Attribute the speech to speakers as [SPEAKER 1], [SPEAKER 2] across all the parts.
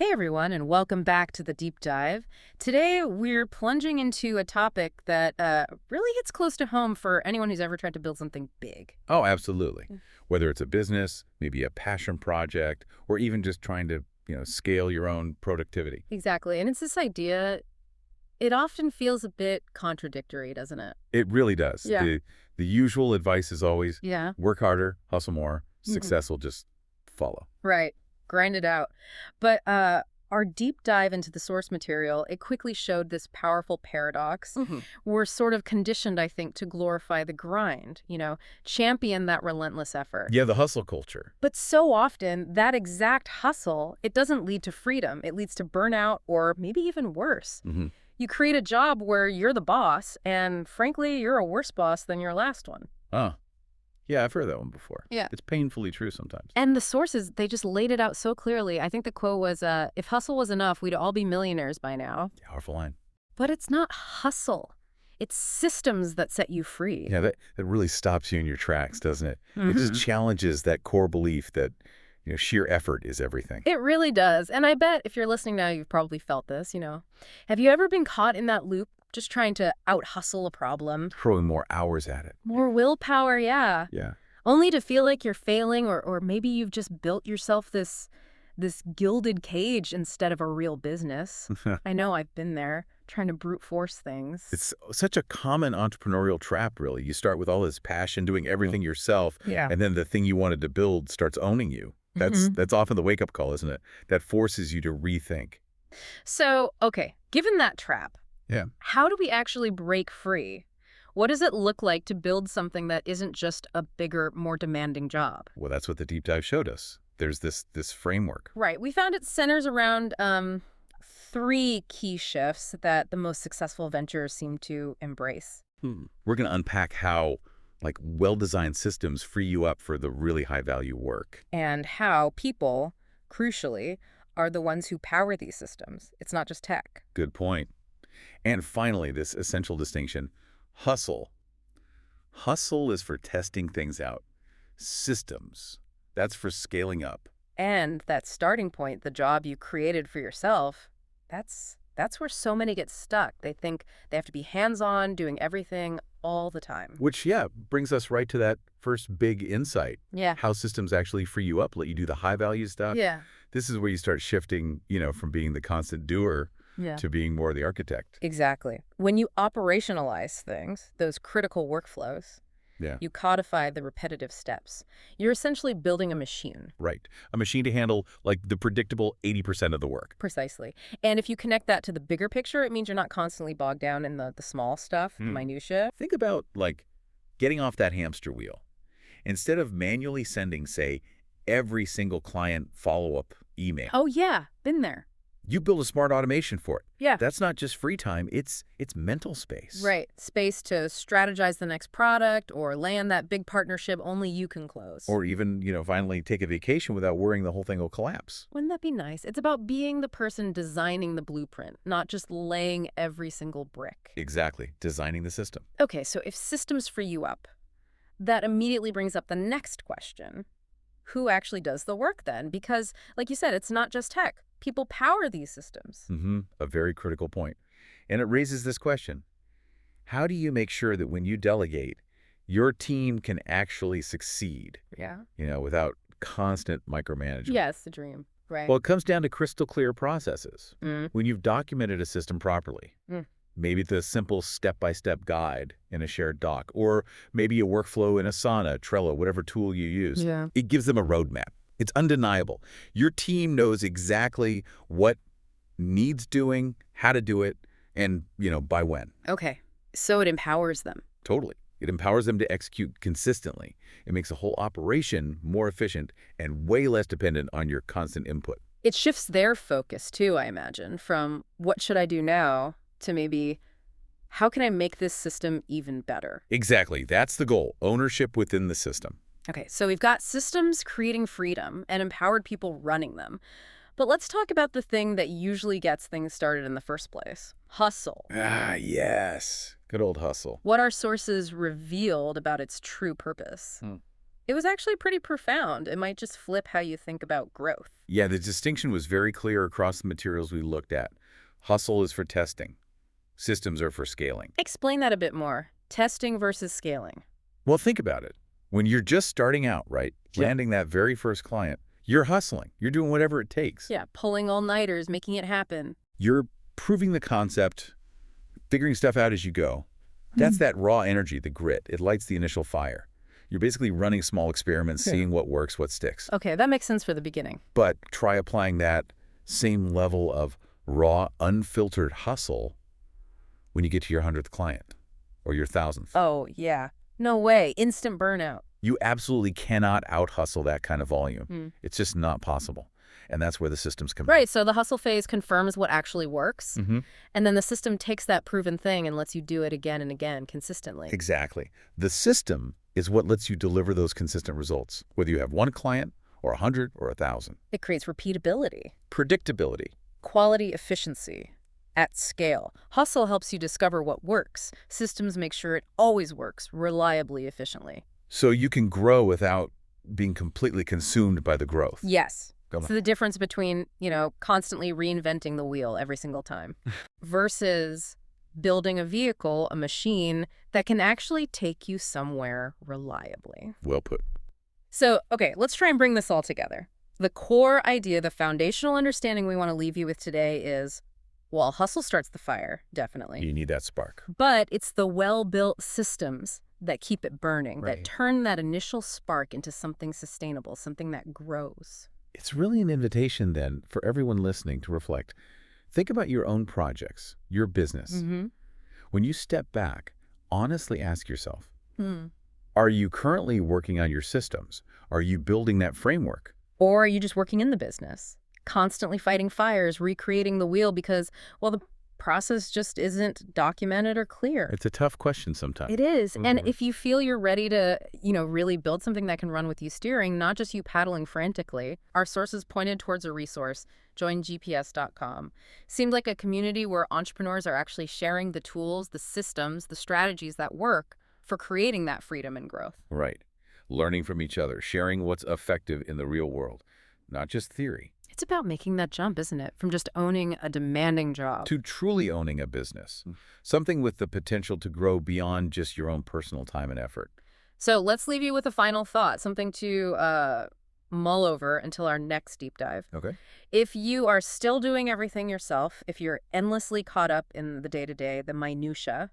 [SPEAKER 1] Hey everyone, and welcome back to the deep dive. Today we're plunging into a topic that really hits close to home for anyone who's ever tried to build something big.
[SPEAKER 2] Oh, absolutely.
[SPEAKER 1] Mm.
[SPEAKER 2] Whether it's a business, maybe a passion project, or even just trying to, scale your own productivity.
[SPEAKER 1] Exactly, and it's this idea, it often feels a bit contradictory, doesn't it?
[SPEAKER 2] It really does.
[SPEAKER 1] Yeah.
[SPEAKER 2] The usual advice is always
[SPEAKER 1] Yeah.
[SPEAKER 2] work harder, hustle more,
[SPEAKER 1] Mhm.
[SPEAKER 2] success will just follow.
[SPEAKER 1] Right. Grind it out. But our deep dive into the source material, it quickly showed this powerful paradox. We're sort of conditioned, I think, to glorify the grind, champion that relentless effort.
[SPEAKER 2] Yeah, the hustle culture.
[SPEAKER 1] But so often, that exact hustle, it doesn't lead to freedom. It leads to burnout or maybe even worse.
[SPEAKER 2] hmm
[SPEAKER 1] You create a job where you're the boss, and frankly, you're a worse boss than your last one.
[SPEAKER 2] Oh, yeah, I've heard that one before.
[SPEAKER 1] Yeah.
[SPEAKER 2] It's painfully true sometimes.
[SPEAKER 1] And the sources, they just laid it out so clearly. I think the quote was, if hustle was enough, we'd all be millionaires by now.
[SPEAKER 2] Powerful line.
[SPEAKER 1] But it's not hustle. It's systems that set you free.
[SPEAKER 2] Yeah, that really stops you in your tracks, doesn't it? It just
[SPEAKER 1] Mhm.
[SPEAKER 2] challenges that core belief that, sheer effort is everything.
[SPEAKER 1] It really does. And I bet if you're listening now, you've probably felt this. Have you ever been caught in that loop, just trying to out-hustle a problem?
[SPEAKER 2] Throwing more hours at it.
[SPEAKER 1] More willpower, yeah.
[SPEAKER 2] Yeah.
[SPEAKER 1] Only to feel like you're failing, or maybe you've just built yourself this gilded cage instead of a real business. I know I've been there, trying to brute force things.
[SPEAKER 2] It's such a common entrepreneurial trap, really. You start with all this passion, doing everything yourself,
[SPEAKER 1] Yeah.
[SPEAKER 2] and then the thing you wanted to build starts owning you. That's often the wake-up call, isn't it? That forces you to rethink.
[SPEAKER 1] So, okay, given that trap,
[SPEAKER 2] Yeah.
[SPEAKER 1] how do we actually break free? What does it look like to build something that isn't just a bigger, more demanding job?
[SPEAKER 2] Well, that's what the deep dive showed us. There's this framework.
[SPEAKER 1] Right. We found it centers around three key shifts that the most successful ventures seem to embrace.
[SPEAKER 2] We're going to unpack how, like, well-designed systems free you up for the really high-value work.
[SPEAKER 1] And how people, crucially, are the ones who power these systems. It's not just tech.
[SPEAKER 2] Good point. And finally, this essential distinction, hustle. Hustle is for testing things out. Systems, that's for scaling up.
[SPEAKER 1] And that starting point, the job you created for yourself, that's where so many get stuck. They think they have to be hands-on, doing everything all the time.
[SPEAKER 2] Which, yeah, brings us right to that first big insight.
[SPEAKER 1] Yeah.
[SPEAKER 2] How systems actually free you up, let you do the high-value stuff.
[SPEAKER 1] Yeah.
[SPEAKER 2] This is where you start shifting, from being the constant doer
[SPEAKER 1] Yeah.
[SPEAKER 2] to being more the architect.
[SPEAKER 1] Exactly. When you operationalize things, those critical workflows,
[SPEAKER 2] Yeah,
[SPEAKER 1] you codify the repetitive steps. You're essentially building a machine.
[SPEAKER 2] right. A machine to handle, like, the predictable 80% of the work.
[SPEAKER 1] Precisely. And if you connect that to the bigger picture, it means you're not constantly bogged down in the small stuff, the minutia.
[SPEAKER 2] Think about, like, getting off that hamster wheel. Instead of manually sending, say, every single client follow-up email,
[SPEAKER 1] Oh, yeah. Been there.
[SPEAKER 2] you build a smart automation for it.
[SPEAKER 1] Yeah.
[SPEAKER 2] That's not just free time, it's mental space.
[SPEAKER 1] Right. Space to strategize the next product or land that big partnership only you can close.
[SPEAKER 2] Or even, finally take a vacation without worrying the whole thing will collapse.
[SPEAKER 1] Wouldn't that be nice? It's about being the person designing the blueprint, not just laying every single brick.
[SPEAKER 2] Exactly. Designing the system.
[SPEAKER 1] Okay, so if systems free you up, that immediately brings up the next question. Who actually does the work then? Because, like you said, it's not just tech. People power these systems.
[SPEAKER 2] A very critical point. And it raises this question. How do you make sure that when you delegate, your team can actually succeed,
[SPEAKER 1] Yeah.
[SPEAKER 2] without constant micromanagement?
[SPEAKER 1] Yeah, it's the dream, right?
[SPEAKER 2] Well, it comes down to crystal clear processes.
[SPEAKER 1] Mm.
[SPEAKER 2] When you've documented a system properly,
[SPEAKER 1] Mm.
[SPEAKER 2] maybe the simple step-by-step guide in a shared doc, or maybe a workflow in Asana, Trello, whatever tool you use,
[SPEAKER 1] Yeah.
[SPEAKER 2] it gives them a roadmap. It's undeniable. Your team knows exactly what needs doing, how to do it, and, by when.
[SPEAKER 1] Okay, so it empowers them.
[SPEAKER 2] Totally. It empowers them to execute consistently. It makes the whole operation more efficient and way less dependent on your constant input.
[SPEAKER 1] It shifts their focus, too, I imagine, from what should I do now to maybe how can I make this system even better?
[SPEAKER 2] Exactly. That's the goal. Ownership within the system.
[SPEAKER 1] Okay, so we've got systems creating freedom and empowered people running them. But let's talk about the thing that usually gets things started in the first place. Hustle.
[SPEAKER 2] Ah, yes. Good old hustle.
[SPEAKER 1] What our sources revealed about its true purpose. It was actually pretty profound. It might just flip how you think about growth.
[SPEAKER 2] Yeah, the distinction was very clear across the materials we looked at. Hustle is for testing. Systems are for scaling.
[SPEAKER 1] Explain that a bit more. Testing versus scaling.
[SPEAKER 2] Well, think about it. When you're just starting out, right,
[SPEAKER 1] Yep.
[SPEAKER 2] landing that very first client, you're hustling. You're doing whatever it takes.
[SPEAKER 1] Yeah, pulling all-nighters, making it happen.
[SPEAKER 2] You're proving the concept, figuring stuff out as you go. That's that raw energy, the grit. It lights the initial fire. You're basically running small experiments,
[SPEAKER 1] Yeah.
[SPEAKER 2] seeing what works, what sticks.
[SPEAKER 1] Okay, that makes sense for the beginning.
[SPEAKER 2] But try applying that same level of raw, unfiltered hustle when you get to your 100th client or your 1,000th.
[SPEAKER 1] Oh, yeah. No way. Instant burnout.
[SPEAKER 2] You absolutely cannot out-hustle that kind of volume. It's just not possible. And that's where the systems come in.
[SPEAKER 1] Right, so the hustle phase confirms what actually works, and then the system takes that proven thing and lets you do it again and again consistently.
[SPEAKER 2] Exactly. The system is what lets you deliver those consistent results, whether you have one client or 100 or 1,000.
[SPEAKER 1] It creates repeatability,
[SPEAKER 2] Predictability.
[SPEAKER 1] quality efficiency at scale. Hustle helps you discover what works. Systems make sure it always works reliably, efficiently.
[SPEAKER 2] So you can grow without being completely consumed by the growth.
[SPEAKER 1] Yes.
[SPEAKER 2] Go on.
[SPEAKER 1] So the difference between, constantly reinventing the wheel every single time versus building a vehicle, a machine that can actually take you somewhere reliably.
[SPEAKER 2] Well put.
[SPEAKER 1] So, okay, let's try and bring this all together. The core idea, the foundational understanding we want to leave you with today is, well, hustle starts the fire, definitely.
[SPEAKER 2] You need that spark.
[SPEAKER 1] But it's the well-built systems that keep it burning, that
[SPEAKER 2] Right.
[SPEAKER 1] turn that initial spark into something sustainable, something that grows.
[SPEAKER 2] It's really an invitation, then, for everyone listening to reflect. Think about your own projects, your business. When you step back, honestly ask yourself, are you currently working on your systems? Are you building that framework?
[SPEAKER 1] Or are you just working in the business, constantly fighting fires, recreating the wheel because, well, the process just isn't documented or clear?
[SPEAKER 2] It's a tough question sometimes.
[SPEAKER 1] It is. And if you feel you're ready to, really build something that can run with you steering, not just you paddling frantically, our sources pointed towards a resource, joingps.com. Seemed like a community where entrepreneurs are actually sharing the tools, the systems, the strategies that work for creating that freedom and growth.
[SPEAKER 2] Right. Learning from each other, sharing what's effective in the real world, not just theory.
[SPEAKER 1] It's about making that jump, isn't it? From just owning a demanding job.
[SPEAKER 2] To truly owning a business, something with the potential to grow beyond just your own personal time and effort.
[SPEAKER 1] So let's leave you with a final thought, something to mull over until our next deep dive.
[SPEAKER 2] Okay.
[SPEAKER 1] If you are still doing everything yourself, if you're endlessly caught up in the day-to-day, the minutia,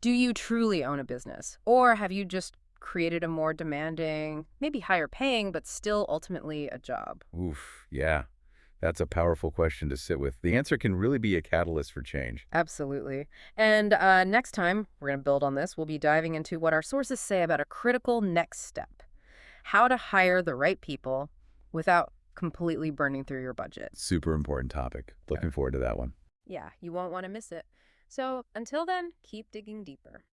[SPEAKER 1] do you truly own a business? Or have you just created a more demanding, maybe higher paying, but still ultimately a job?
[SPEAKER 2] Oof, yeah. That's a powerful question to sit with. The answer can really be a catalyst for change.
[SPEAKER 1] Absolutely. And next time, we're going to build on this. We'll be diving into what our sources say about a critical next step. How to hire the right people without completely burning through your budget.
[SPEAKER 2] Super important topic. Looking forward to that one.
[SPEAKER 1] Yeah, you won't want to miss it. So until then, keep digging deeper.